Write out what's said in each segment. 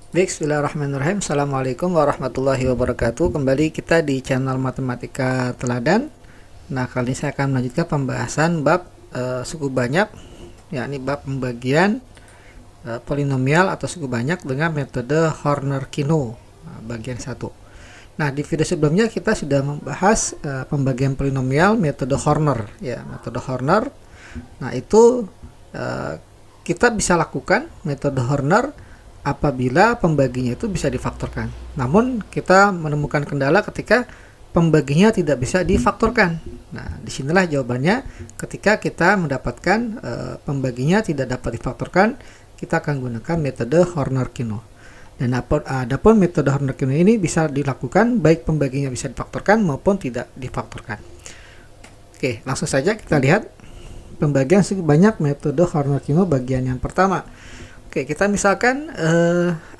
Bismillahirrahmanirrahim. Assalamualaikum warahmatullahi wabarakatuh. Kembali kita di channel Matematika Teladan. Nah, kali ini saya akan melanjutkan pembahasan bab suku banyak, yakni bab pembagian polinomial atau suku banyak dengan metode Horner-Kino, bagian 1. Nah, di video sebelumnya kita sudah membahas pembagian polinomial metode Horner, ya, metode Horner. Nah, itu kita bisa lakukan metode Horner apabila pembaginya itu bisa difaktorkan. Namun kita menemukan kendala ketika pembaginya tidak bisa difaktorkan. Nah, disinilah jawabannya. Ketika kita mendapatkan pembaginya tidak dapat difaktorkan, kita akan gunakan metode Horner-Kino. Dan adapun metode Horner-Kino ini bisa dilakukan baik pembaginya bisa difaktorkan maupun tidak difaktorkan. Oke, langsung saja kita lihat pembagian suku banyak metode Horner-Kino bagian yang pertama. Oke, kita misalkan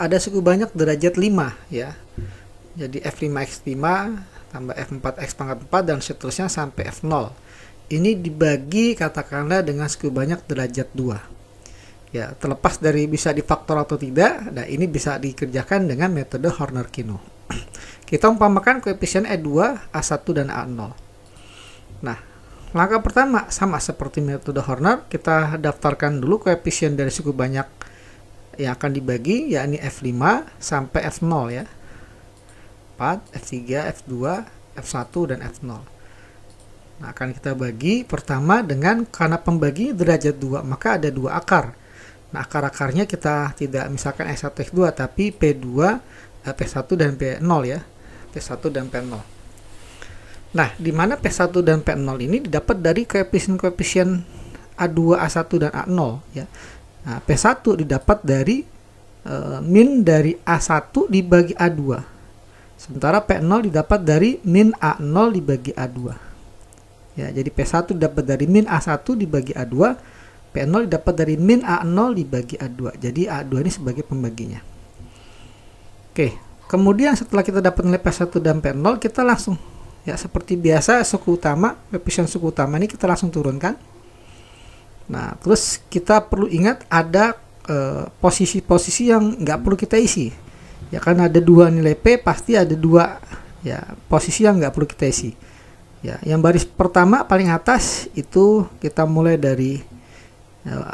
ada suku banyak derajat 5 ya. Jadi F5x5 tambah F4x pangkat 4 dan seterusnya sampai F0. Ini dibagi katakanlah dengan suku banyak derajat 2. Ya, terlepas dari bisa difaktor atau tidak, nah ini bisa dikerjakan dengan metode Horner-Kino. Kita umpamakan koefisien E2, A1 dan A0. Nah, langkah pertama sama seperti metode Horner, kita daftarkan dulu koefisien dari suku banyak yang akan dibagi, yakni F5 sampai F0 ya. 4, F3, F2, F1 dan F0. Nah, akan kita bagi pertama dengan, karena pembagi derajat 2, maka ada 2 akar. Nah, akar-akarnya kita tidak misalkan S1, X2, tapi P2, P1 dan P0 ya. P1 dan P0. Nah, di mana P1 dan P0 ini didapat dari koefisien-koefisien A2, A1 dan A0 ya. Nah, P1 didapat dari min dari A1 dibagi A2. Sementara P0 didapat dari min A0 dibagi A2. Ya, jadi P1 didapat dari min A1 dibagi A2, P0 didapat dari min A0 dibagi A2. Jadi A2 ini sebagai pembaginya. Oke, kemudian setelah kita dapat nilai P1 dan P0, kita langsung ya seperti biasa suku utama, koefisien suku utama ini kita langsung turunkan. Nah, terus kita perlu ingat ada posisi-posisi yang nggak perlu kita isi. Ya, karena ada 2 nilai P, pasti ada 2 ya posisi yang nggak perlu kita isi. Ya, yang baris pertama paling atas itu kita mulai dari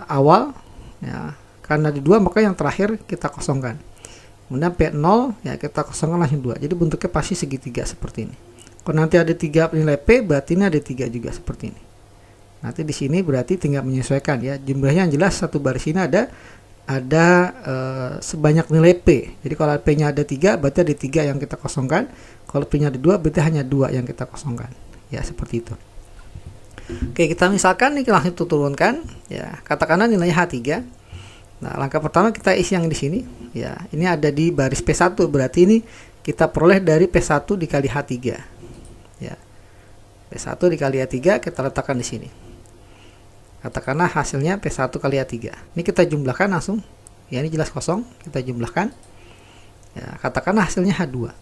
awal. Ya, karena di 2 maka yang terakhir kita kosongkan. Kemudian P0 ya kita kosongkan langsung 2. Jadi bentuknya pasti segitiga seperti ini. Kalau nanti ada 3 nilai P, berarti ini ada 3 juga seperti ini. Nanti di sini berarti tinggal menyesuaikan ya. Jumlahnya yang jelas satu baris ini ada sebanyak nilai P. Jadi kalau P-nya ada 3, berarti ada 3 yang kita kosongkan. Kalau P-nya ada 2, berarti hanya 2 yang kita kosongkan. Ya, seperti itu. Oke, kita misalkan ini langsung turunkan ya. Katakanlah nilainya H3. Nah, langkah pertama kita isi yang di sini ya. Ini ada di baris P1, berarti ini kita peroleh dari P1 dikali H3. Ya. P1 dikali H3 kita letakkan di sini. Katakanlah hasilnya P1 kali A3. Ini kita jumlahkan langsung. Ya, ini jelas kosong. Kita jumlahkan. Ya, katakanlah hasilnya H2.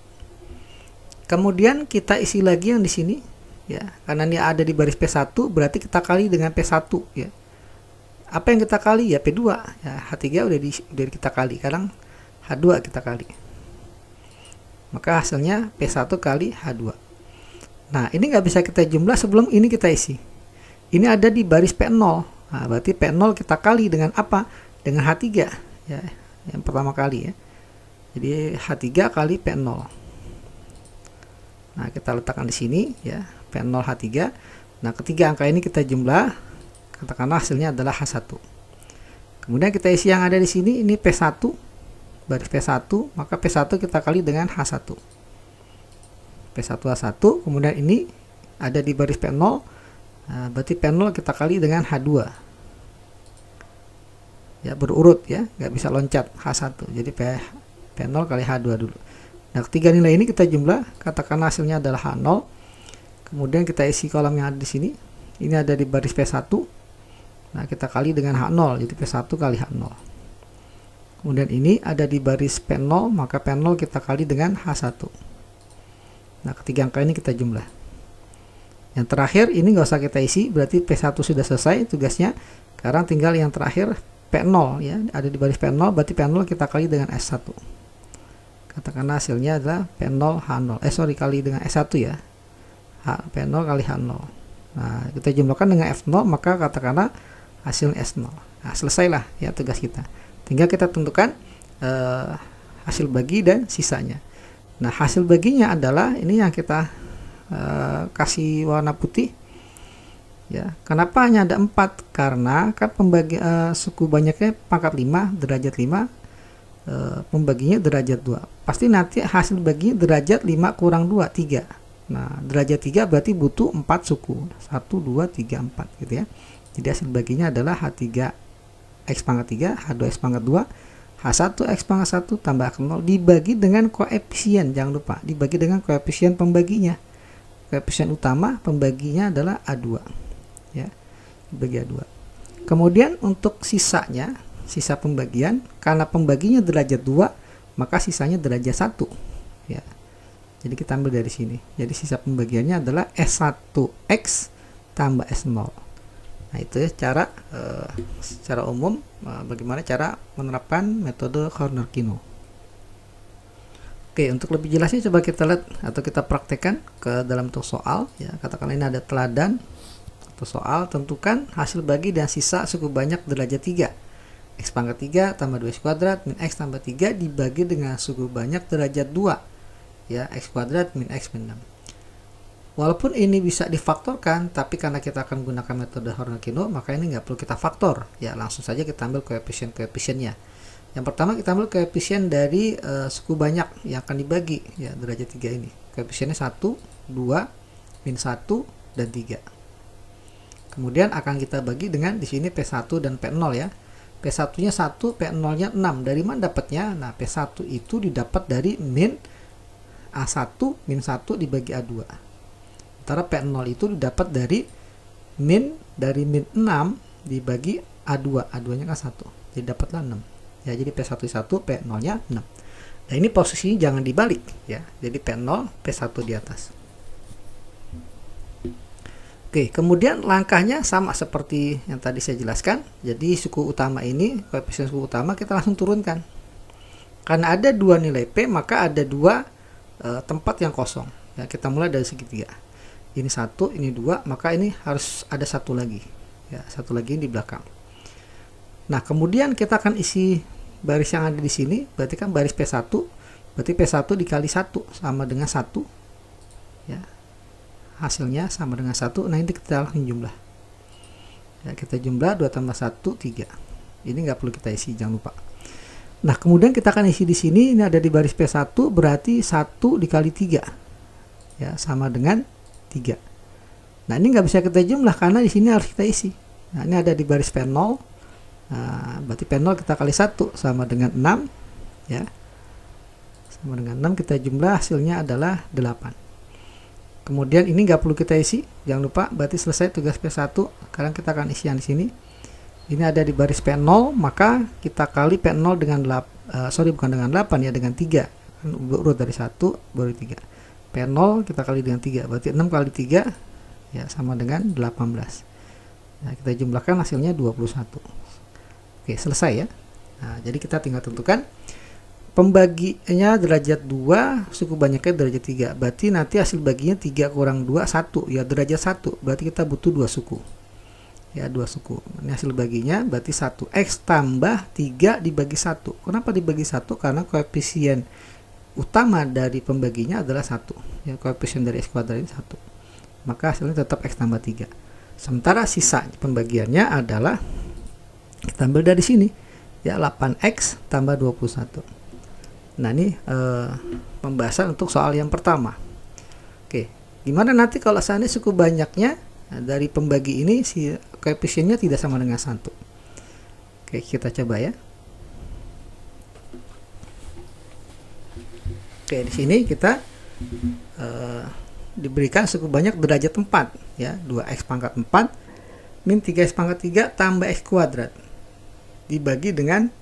Kemudian kita isi lagi yang di sini. Ya, karena ini ada di baris P1, berarti kita kali dengan P1. Ya. Apa yang kita kali? Ya, P2. Ya, H3 udah kita kali. Sekarang H2 kita kali. Maka hasilnya P1 kali H2. Nah, ini nggak bisa kita jumlah sebelum ini kita isi. Ini ada di baris P0. Nah, berarti P0 kita kali dengan apa? Dengan H3. Ya, yang pertama kali ya. Jadi H3 kali P0. Nah, kita letakkan di sini ya, P0 H3. Nah, ketiga angka ini kita jumlah, katakanlah hasilnya adalah H1. Kemudian kita isi yang ada di sini, ini P1, baris P1, maka P1 kita kali dengan H1. P1 H1, kemudian ini ada di baris P0. Nah, berarti P0 kita kali dengan H2. Ya, berurut ya, nggak bisa loncat H1. Jadi P0 kali H2 dulu. Nah, ketiga nilai ini kita jumlah, katakan hasilnya adalah H0. Kemudian kita isi kolom yang ada di sini. Ini ada di baris P1. Nah, kita kali dengan H0, jadi P1 kali H0. Kemudian ini ada di baris P0, maka P0 kita kali dengan H1. Nah, ketiga angka ini kita jumlah. Yang terakhir ini nggak usah kita isi, berarti P1 sudah selesai tugasnya. Sekarang tinggal yang terakhir P0 ya, ada di baris P0, berarti P0 kita kali dengan S1. Katakanlah hasilnya adalah P0 H0. Kali dengan S1 ya. P0 kali H0. Nah, kita jumlahkan dengan F0, maka katakanlah hasilnya S0. Nah, selesailah ya tugas kita. Tinggal kita tentukan hasil bagi dan sisanya. Nah, hasil baginya adalah ini yang kita kasih warna putih. Ya, kenapa hanya ada 4? Karena kan pembagi suku banyaknya pangkat 5, derajat 5, pembaginya derajat 2. Pasti nanti hasil baginya derajat 5 kurang 2, 3. Nah, derajat 3 berarti butuh 4 suku. 1, 2, 3, 4 gitu ya. Jadi hasil baginya adalah H3 X pangkat 3, H2 X pangkat 2, H1 X pangkat 1 tambah 0 dibagi dengan koefisien. Jangan lupa, dibagi dengan koefisien pembaginya. Koefisien utama pembaginya adalah A2. Ya, dibagi A2. Kemudian untuk sisanya, sisa pembagian, karena pembaginya derajat 2, maka sisanya derajat 1. Ya. Jadi kita ambil dari sini. Jadi sisa pembagiannya adalah S1X tambah S0. Nah, itu ya cara secara umum bagaimana cara menerapkan metode Horner-Kino. Oke, untuk lebih jelasnya coba kita lihat atau kita praktekkan ke dalam bentuk soal ya. Katakanlah ini ada teladan atau soal, tentukan hasil bagi dan sisa suku banyak derajat 3. X pangkat 3 tambah 2x kuadrat min X tambah 3 dibagi dengan suku banyak derajat 2. Ya, X kuadrat min X min 6. Walaupun ini bisa difaktorkan, tapi karena kita akan menggunakan metode Horner-Kino, maka ini nggak perlu kita faktor. Ya, langsung saja kita ambil koefisien-koefisiennya. Yang pertama kita ambil koefisien dari suku banyak yang akan dibagi, ya derajat 3 ini. Koefisiennya 1, 2, min 1, dan 3. Kemudian akan kita bagi dengan di sini P1 dan P0 ya. P1-nya 1, P0-nya 6. Dari mana dapatnya? Nah, P1 itu didapat dari min A1 min 1 dibagi A2. Sementara P0 itu didapat dari min 6 dibagi A2. A2-nya kan 1. Jadi dapatlah 6. Ya, jadi P1 1, P0-nya 6. Nah, ini posisinya jangan dibalik ya. Jadi P0, P1 di atas. Oke, kemudian langkahnya sama seperti yang tadi saya jelaskan. Jadi suku utama ini, koefisien suku utama kita langsung turunkan. Karena ada 2 nilai P, maka ada 2 tempat yang kosong. Ya, kita mulai dari segitiga. Ini 1, ini 2, maka ini harus ada 1 lagi. Ya, 1 lagi di belakang. Nah, kemudian kita akan isi baris yang ada di sini, berarti kan baris P1, berarti P1 dikali 1 sama dengan 1. Ya. Hasilnya sama dengan 1. Nah, ini kita langsung jumlah. Ya, kita jumlah 2 tambah 1, 3. Ini nggak perlu kita isi, jangan lupa. Nah, kemudian kita akan isi di sini, ini ada di baris P1, berarti 1 dikali 3. Ya, sama dengan 3. Nah, ini nggak bisa kita jumlah karena di sini harus kita isi. Nah, ini ada di baris P0. Nah, berarti P0 kita kali 1 sama dengan 6. Ya. Sama dengan 6, kita jumlah hasilnya adalah 8. Kemudian ini nggak perlu kita isi, jangan lupa, berarti selesai tugas P1. Sekarang kita akan isi yang di sini. Ini ada di baris P0, maka kita kali P0 dengan 8, bukan dengan 8 ya, dengan 3. Urut dari 1 baru 3. P0 kita kali dengan 3, berarti 6 kali 3 ya sama dengan 18. Nah, kita jumlahkan hasilnya 21. Oke, selesai ya. Nah, jadi kita tinggal tentukan pembaginya derajat 2, suku banyaknya derajat 3. Berarti nanti hasil baginya 3 kurang 2, 1. Ya, derajat 1. Berarti kita butuh 2 suku. Ya, 2 suku. Ini hasil baginya berarti 1x tambah 3 dibagi 1. Kenapa dibagi 1? Karena koefisien utama dari pembaginya adalah 1. Ya, koefisien dari x kuadrat ini 1. Maka hasilnya tetap x tambah 3. Sementara sisa pembagiannya adalah kita ambil dari sini. Ya, 8x tambah 21. Nah, ini pembahasan untuk soal yang pertama. Oke, gimana nanti kalau seandainya suku banyaknya dari pembagi ini si koefisiennya tidak sama dengan 1. Oke, kita coba ya. Oke, di sini kita diberikan suku banyak derajat 4 ya, 2x pangkat 4 min 3x pangkat 3 tambah x kuadrat dibagi dengan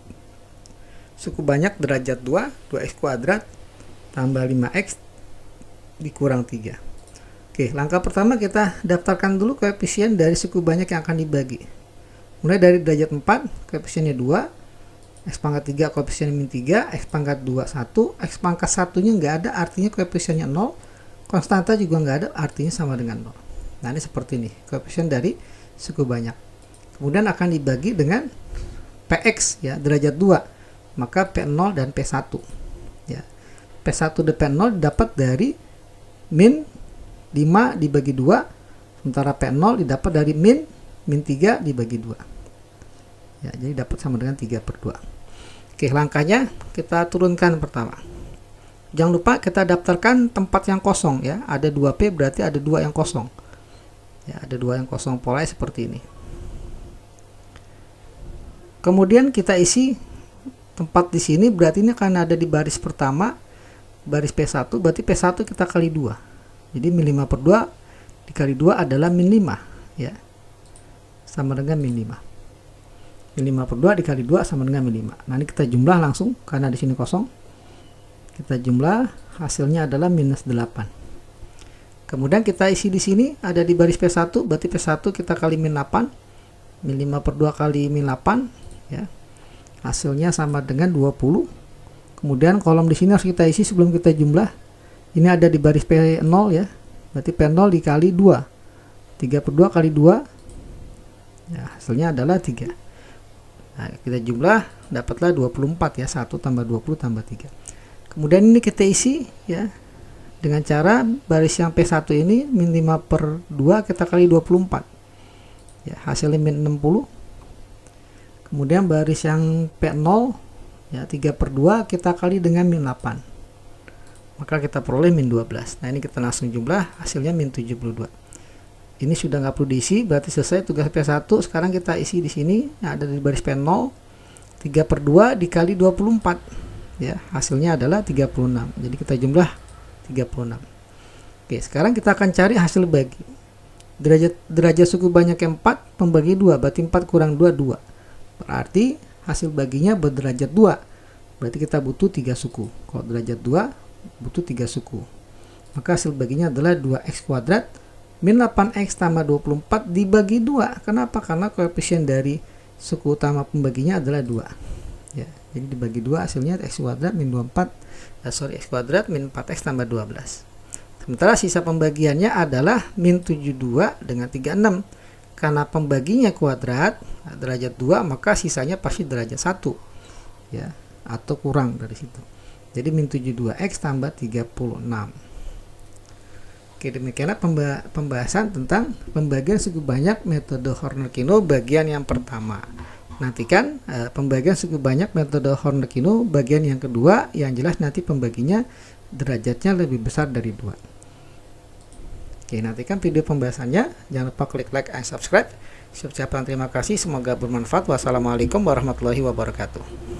suku banyak derajat 2, 2x kuadrat tambah 5x dikurang 3. Oke, langkah pertama kita daftarkan dulu koefisien dari suku banyak yang akan dibagi. Mulai dari derajat 4, koefisiennya 2, X pangkat 3 koefisiennya min 3, X pangkat 2 1, X pangkat 1 nya nggak ada artinya koefisiennya 0, konstanta juga nggak ada artinya sama dengan 0. Nah ini seperti ini koefisien dari suku banyak. Kemudian akan dibagi dengan Px ya, derajat 2, maka P0 dan P1 ya. P1 dan P0 didapat dari min 5 dibagi 2, sementara P0 didapat dari min 3 dibagi 2 ya, jadi dapat sama dengan 3/2. Oke, langkahnya kita turunkan pertama. Jangan lupa kita daftarkan tempat yang kosong ya, ada 2P berarti ada 2 yang kosong ya, ada 2 yang kosong, polanya seperti ini. Kemudian kita isi tempat di sini, berarti ini akan ada di baris pertama, baris P1, berarti P1 kita kali 2. Jadi min 5/2 dikali 2 adalah min 5 ya. Sama dengan min 5. Min 5/2 dikali 2 sama dengan min 5. Nah, ini kita jumlah langsung karena di sini kosong. Kita jumlah, hasilnya adalah minus 8. Kemudian kita isi di sini ada di baris P1, berarti P1 kita kali min 8. Min 5/2 kali min 8 ya. Hasilnya sama dengan 20. Kemudian kolom di sini harus kita isi sebelum kita jumlah. Ini ada di baris P0 ya. Berarti P0 dikali 2. 3/2 kali 2 ya, hasilnya adalah 3. Nah, kita jumlah dapatlah 24 ya, 1 tambah 20 tambah 3. Kemudian ini kita isi ya dengan cara baris yang P1 ini min 5/2 kita kali 24 ya, hasilnya min 60. Kemudian baris yang P0 ya 3/2 kita kali dengan min 8, maka kita peroleh min 12. Nah, ini kita langsung jumlah, hasilnya min 72. Ini sudah nggak perlu diisi, berarti selesai tugas P1. Sekarang kita isi di sini, nah, ada di baris P0, 3/2 dikali 24 ya, hasilnya adalah 36. Jadi kita jumlah 36. Oke, sekarang kita akan cari hasil bagi. Derajat suku banyak yang 4 pembagi 2, berarti 4 kurang 2 2. Berarti hasil baginya berderajat 2. Berarti kita butuh 3 suku. Kalau derajat 2 butuh 3 suku. Maka hasil baginya adalah 2x kuadrat min 8x tambah 24 dibagi 2. Kenapa? Karena koefisien dari suku utama pembaginya adalah 2. Ya, jadi dibagi 2 hasilnya x kuadrat min x kuadrat min 4x tambah 12. Sementara sisa pembagiannya adalah min 72 dengan 36. Karena pembaginya kuadrat derajat 2, maka sisanya pasti derajat 1 ya, atau kurang dari situ. Jadi min 72x tambah 36. Oke, demikianlah pembahasan tentang pembagian suku banyak metode Horner-Kino bagian yang pertama. Nantikan pembagian suku banyak metode Horner-Kino bagian yang kedua, yang jelas nanti pembaginya derajatnya lebih besar dari 2. Oke, nantikan video pembahasannya. Jangan lupa klik like and subscribe. Saya ucapkan terima kasih, semoga bermanfaat. Wassalamualaikum warahmatullahi wabarakatuh.